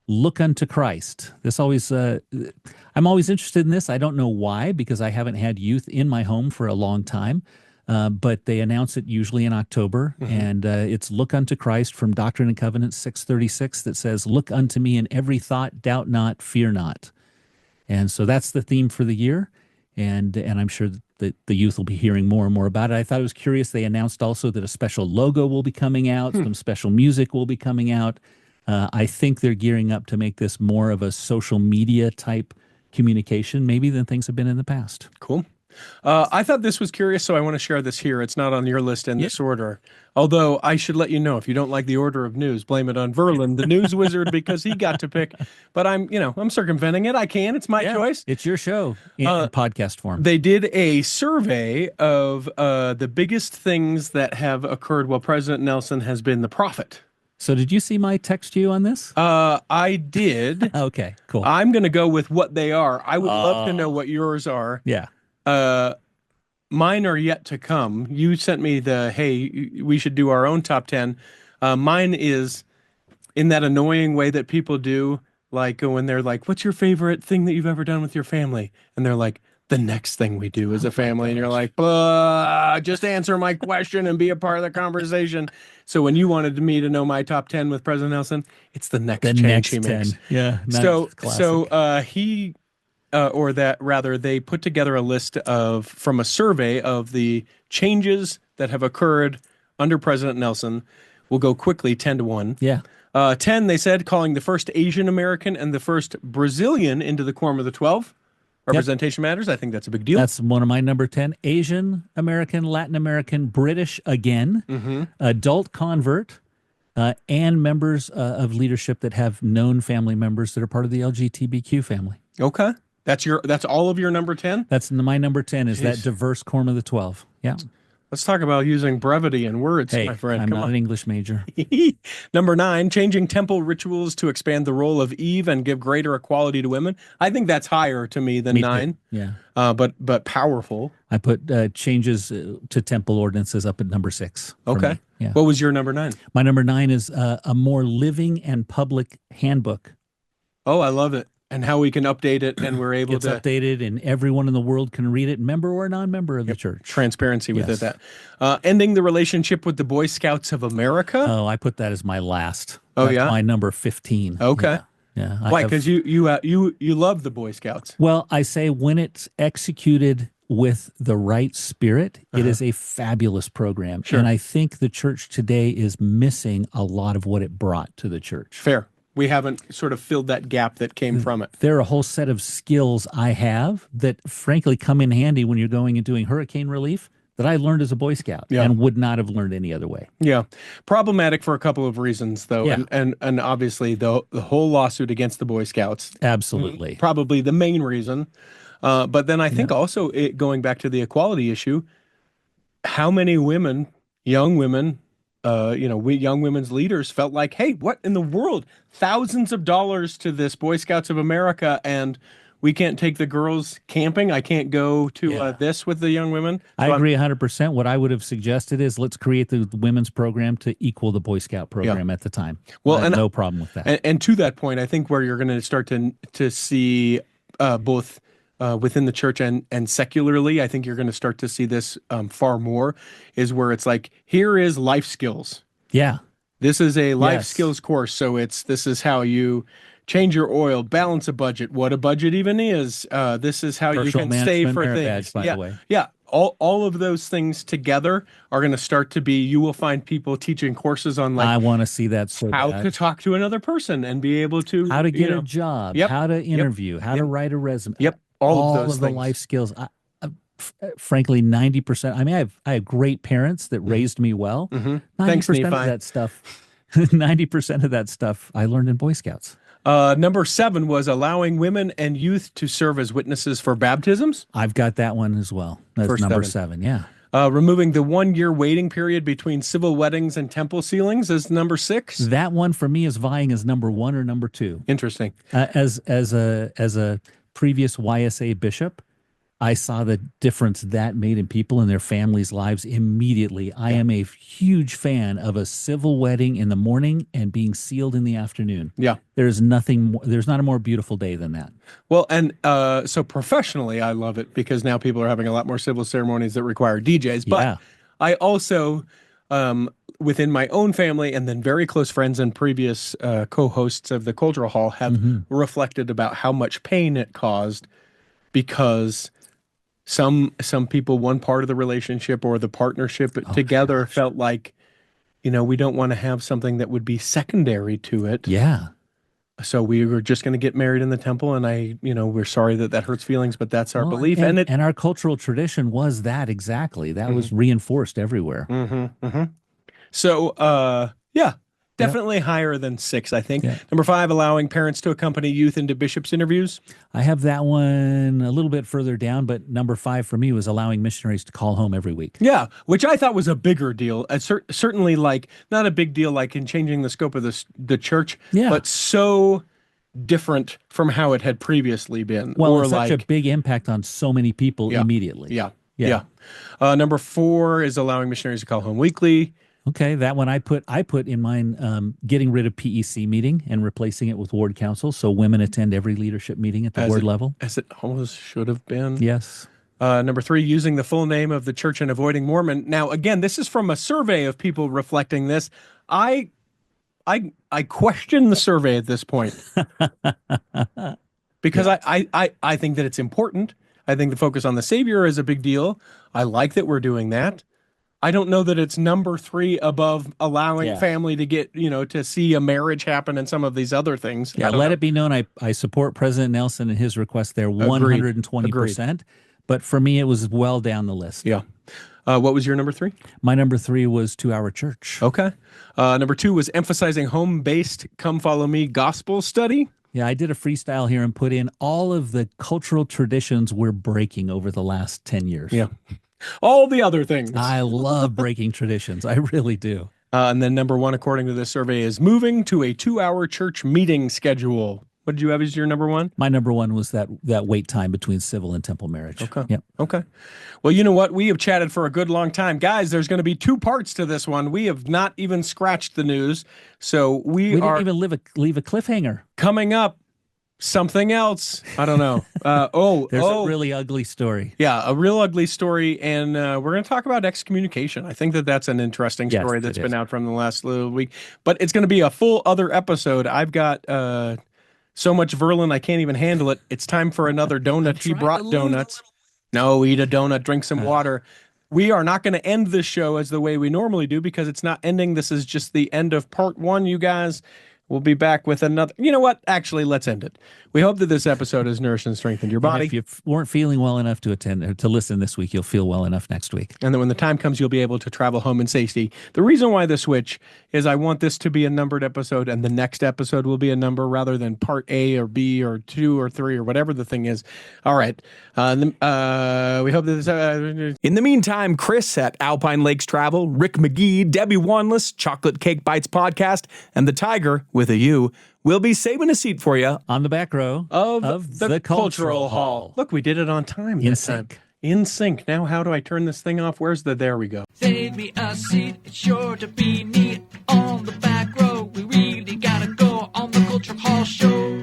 Look unto Christ. This always, I'm always interested in this. I don't know why, because I haven't had youth in my home for a long time. But they announce it usually in October, and it's Look unto Christ from Doctrine and Covenants 636 that says, "Look unto me in every thought, doubt not, fear not." And so that's the theme for the year, and I'm sure that the youth will be hearing more and more about it. I thought it was curious. They announced also that a special logo will be coming out, some special music will be coming out. I think they're gearing up to make this more of a social media type communication, maybe than things have been in the past. Cool. I thought this was curious, so I want to share this here. It's not on your list in this order. Although I should let you know, if you don't like the order of news, blame it on Verlin, the news wizard, because he got to pick. But I'm circumventing it. I can. It's my choice. It's your show in podcast form. They did a survey of the biggest things that have occurred while President Nelson has been the prophet. So did you see my text to you on this? I did. Okay, cool. I'm going to go with what they are. I would love to know what yours are. Yeah. Mine are yet to come. You sent me hey, we should do our own top 10. Mine is in that annoying way that people do, like when they're like, what's your favorite thing that you've ever done with your family? And they're like, the next thing we do as a family. And you're like, just answer my question and be a part of the conversation. So when you wanted me to know my top 10 with President Nelson, it's the next change he makes. Yeah. So they put together a list from a survey of the changes that have occurred under President Nelson. We'll go quickly, 10 to 1. Yeah. 10, they said, calling the first Asian American and the first Brazilian into the Quorum of the 12. Representation matters. I think that's a big deal. That's one of my number 10. Asian American, Latin American, British again, adult convert, and members of leadership that have known family members that are part of the LGBTQ family. Okay. That's all of your number 10? That's my number 10 is that diverse quorum of the 12. Yeah. Let's talk about using brevity in words, Hey, my friend. I'm Come not on. an English major. Number 9, changing temple rituals to expand the role of Eve and give greater equality to women. I think that's higher to me than Me too. 9. Yeah. But powerful. I put changes to temple ordinances up at number 6. Okay. Me. Yeah. What was your number 9? My number 9 is a more living and public handbook. Oh, I love it. And how we can update it, and we're able It's to updated, and everyone in the world can read it, member or non-member of the church. transparency with Yes. it. That ending the relationship with the Boy Scouts of America. Oh, I put that as my last. Oh, That's yeah? my number 15. Okay. Yeah. Why? Because you love the Boy Scouts. Well, I say when it's executed with the right spirit, it is a fabulous program. Sure. And I think the church today is missing a lot of what it brought to the church. Fair. We haven't sort of filled that gap that came from it. There are a whole set of skills I have that frankly come in handy when you're going and doing hurricane relief that I learned as a Boy Scout and would not have learned any other way. Yeah. Problematic for a couple of reasons, though. Yeah. And obviously, the whole lawsuit against the Boy Scouts, Absolutely. probably the main reason. But then I think also going back to the equality issue, how many women, young women, young women's leaders felt like, hey, what in the world? Thousands of dollars to this Boy Scouts of America, and we can't take the girls camping. I can't go to this with the young women. I agree 100%. What I would have suggested is let's create the women's program to equal the Boy Scout program at the time. Well, I have no problem with that. And to that point, I think where you're going to start to see both within the church and secularly, I think you're going to start to see this far more, is where it's like, here is life skills. Yeah. This is a life skills course. So this is how you change your oil, balance a budget, what a budget even is. This is how you can save for things. By the way. Yeah. All of those things together are going to start to be, you will find people teaching courses on I want to see that. So how to talk to another person and be able to, how to get a job, how to interview, how to write a resume. Yep. All of those the things. life skills. Frankly, 90%. I mean, I have great parents that raised me well. 90% of that stuff, 90% of that stuff I learned in Boy Scouts. Number 7 was allowing women and youth to serve as witnesses for baptisms. I've got that one as well. That's number 7. Yeah. Removing the 1-year waiting period between civil weddings and temple sealings is number 6. That one for me is vying as number 1 or number 2. Interesting. As a previous YSA bishop, I saw the difference that made in people and their families' lives immediately. I am a huge fan of a civil wedding in the morning and being sealed in the afternoon. Yeah. There's nothing more, there's not a more beautiful day than that. Well, and so professionally, I love it because now people are having a lot more civil ceremonies that require DJs. But I also, within my own family and then very close friends and previous co-hosts of the Cultural Hall have reflected about how much pain it caused because some people, one part of the relationship or the partnership together felt like, we don't want to have something that would be secondary to it. Yeah. So we were just going to get married in the temple, and we're sorry that hurts feelings, but that's our belief. And our cultural tradition was that exactly. That was reinforced everywhere. So, definitely higher than 6, I think. Yeah. Number 5, allowing parents to accompany youth into bishops' interviews. I have that one a little bit further down, but number 5 for me was allowing missionaries to call home every week. Yeah, which I thought was a bigger deal. Certainly, not a big deal like in changing the scope of the church, but so different from how it had previously been. Well, it's such a big impact on so many people immediately. Yeah. Number 4 is allowing missionaries to call home weekly. Okay, that one I put in mine, getting rid of PEC meeting and replacing it with ward council, so women attend every leadership meeting at the ward level. As it almost should have been. Yes. Number 3, using the full name of the church and avoiding Mormon. Now, again, this is from a survey of people reflecting this. I question the survey at this point because I think that it's important. I think the focus on the Savior is a big deal. I like that we're doing that. I don't know that it's number 3 above allowing family to get, to see a marriage happen and some of these other things. Yeah, let it be known I support President Nelson and his request there 120%. But for me, it was well down the list. Yeah. What was your number 3? My number 3 was To Our Church. Okay. Number 2 was emphasizing home-based Come Follow Me gospel study. Yeah, I did a freestyle here and put in all of the cultural traditions we're breaking over the last 10 years. Yeah. All the other things. I love breaking traditions. I really do. And then number 1, according to this survey, is moving to a 2-hour church meeting schedule. What did you have as your number 1? My number 1 was that wait time between civil and temple marriage. Okay. Yep. Okay. Well, you know what? We have chatted for a good long time. Guys, there's going to be 2 parts to this one. We have not even scratched the news. So we didn't even leave a cliffhanger. Coming up. Something else. I don't know. There's a really ugly story. Yeah, a real ugly story. And we're going to talk about excommunication. I think that's an interesting story that's been out from the last little week. But it's going to be a full other episode. I've got so much Verlin, I can't even handle it. It's time for another donut. He brought donuts. No, eat a donut, drink some water. We are not going to end this show as the way we normally do because it's not ending. This is just the end of part 1, you guys. We'll be back with another. You know what? Actually, let's end it. We hope that this episode has nourished and strengthened your body. And if you weren't feeling well enough to attend or to listen this week, you'll feel well enough next week. And then when the time comes, you'll be able to travel home in safety. The reason why the switch is I want this to be a numbered episode, and the next episode will be a number rather than part A or B or 2 or 3 or whatever the thing is. All right. We hope that this. In the meantime, Chris at Alpine Lakes Travel, Rick McGee, Debbie Wanless, Chocolate Cake Bites Podcast, and the Tiger with a U will be saving a seat for you On the back row Of the Cultural Hall. Look, we did it on time. In this time. sync. In sync. Now, how do I turn this thing off? Where's the? There we go. Save me a seat, it's sure to be neat on the back row. We really gotta go on the Culture Hall show.